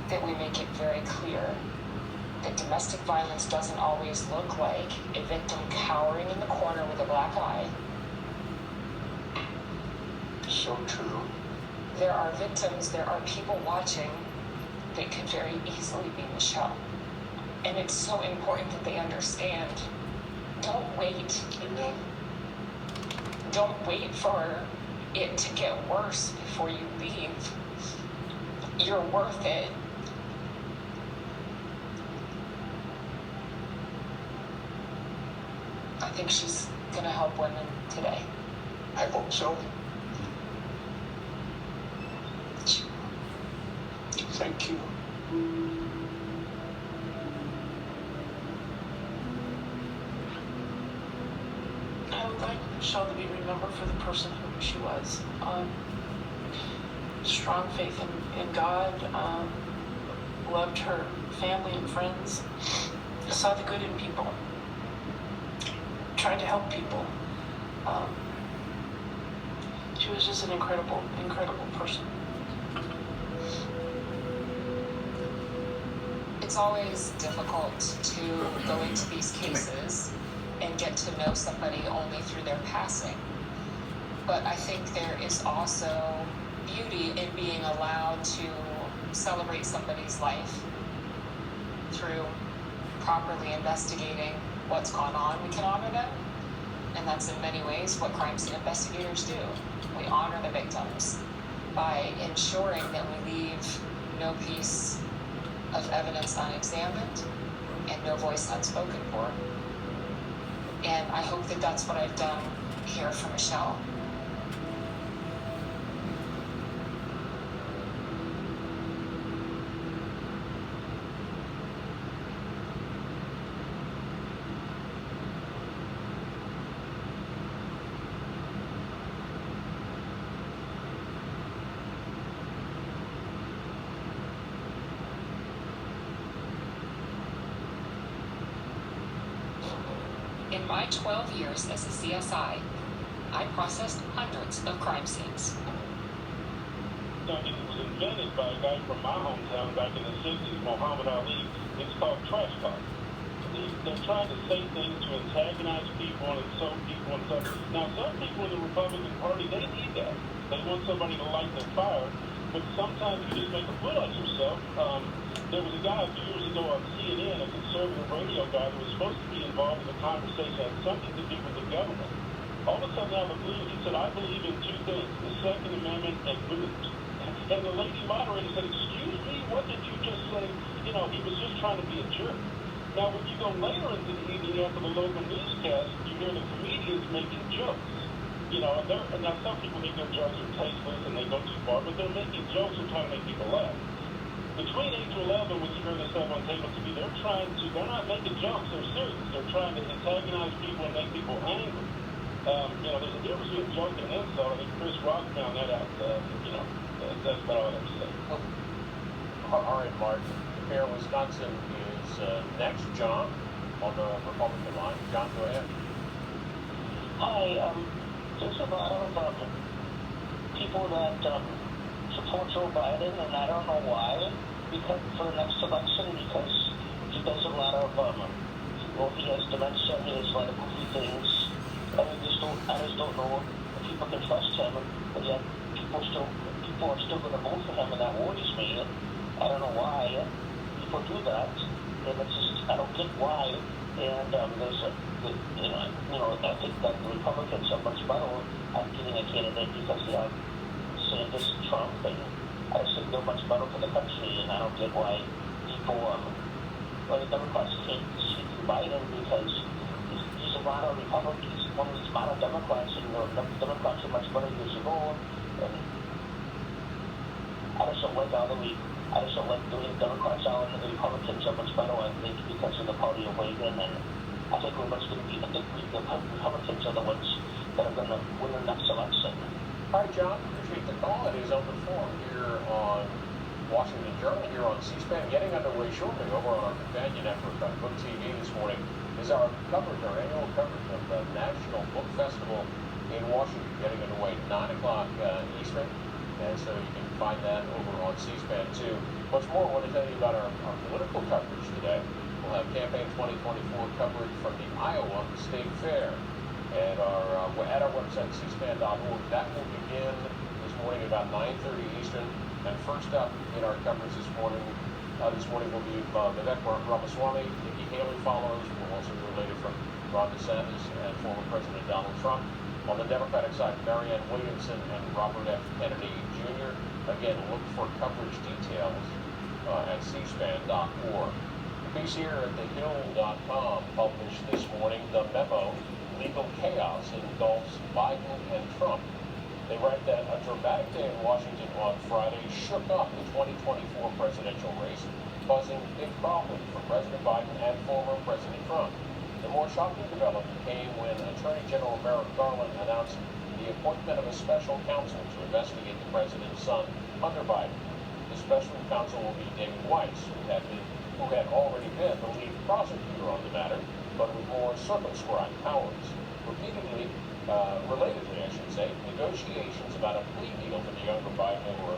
that we make it very clear that domestic violence doesn't always look like a victim cowering in the corner with a black eye. So true. There are victims, there are people watching that could very easily be Michelle. And it's so important that they understand, don't wait. Amen. Don't wait for it to get worse before you leave. You're worth it. I think she's gonna help women today. I hope so. Thank you. I would like Michelle to be remembered for the person who she was. Strong faith in God, loved her family and friends, saw the good in people, tried to help people. She was just an incredible, incredible person. It's always difficult to go into these cases and get to know somebody only through their passing. But I think there is also beauty in being allowed to celebrate somebody's life through properly investigating what's gone on. We can honor them, and that's in many ways what crime scene investigators do. We honor the victims by ensuring that we leave no piece of evidence unexamined and no voice unspoken for. And I hope that that's what I've done here for Michelle. In my 12 years as a CSI, I processed hundreds of crime scenes. It was invented by a guy from my hometown back in the 60s, Muhammad Ali. It's called trash talk. They're trying to say things to antagonize people and insult people and stuff. Now, some people in the Republican Party, they need that. They want somebody to light their fire, but sometimes you just make a fool of yourself. There was a guy a few years ago on CNN, a conservative radio guy, that was supposed to be involved in the conversation, had something to do with the government. All of a sudden, out of the blue, he said, I believe in two things, the Second Amendment and boobs. And the lady moderator said, excuse me, what did you just say? You know, he was just trying to be a jerk. Now, when you go later into the evening after the local newscast, you hear the comedians making jokes. You know, and now some people think their jokes are tasteless and they go too far, but they're making jokes and trying to make people laugh. Between 8 to 11, when you hear this stuff on cable TV, they're not making jokes, they're serious. They're trying to antagonize people and make people angry. You know, there's a difference between joke and insult. I think Chris Rock found that out. You know, that's about all I have to say. All right, Mark. Fair Wisconsin is next. John on the Republican line. John, go ahead. Hi. There's a lot of people that support Joe Biden, and I don't know why. Because for the next election, because he does a lot of, well, he has dementia, he has a lot of goofy things. I just don't know if people can trust him, but yet people are still going to vote for him, and that worries me. I don't know why people do that, and it's just, I don't get why. And there's a, I think that the Republicans are much better at getting a candidate because they have Sanders, Trump, and I just think they're much better for the country, and I don't get why people, well, the Democrats can't see through Biden because he's a lot of Republicans, he's one of these model Democrats, and the Democrats were much better years ago, and I just don't like doing the Democrats out, and the Republicans are much better, I think, because of the party of Reagan, and I think we're much going to be, I think the Republicans are the ones that are going to win the next election. All right, John, appreciate the call. It is open forum here on Washington Journal, here on C-SPAN. Getting underway shortly over on our companion network on Book TV this morning is our annual coverage of the National Book Festival in Washington, getting underway 9 o'clock Eastern. And so you can find that over on C-SPAN too. Much more, I want to tell you about our political coverage today. We'll have Campaign 2024 coverage from the Iowa State Fair. And we're at our website, cspan.org. That will begin this morning about 9:30 Eastern. And first up in our coverage this morning will be Vivek Ramaswamy, Nikki Haley followers, will also be related from Ron DeSantis and former President Donald Trump. On the Democratic side, Marianne Williamson and Robert F. Kennedy Jr. Again, look for coverage details at cspan.org. The piece here at thehill.com published this morning, The Memo, Legal Chaos Engulfs Biden and Trump. They write that a dramatic day in Washington on Friday shook up the 2024 presidential race, causing big problems for President Biden and former President Trump. The more shocking development came when Attorney General Merrick Garland announced the appointment of a special counsel to investigate the president's son, Hunter Biden. The special counsel will be David Weiss, who had already been the lead prosecutor on the matter, but with more circumscribed powers. Relatedly, I should say, negotiations about a plea deal for the younger Biden were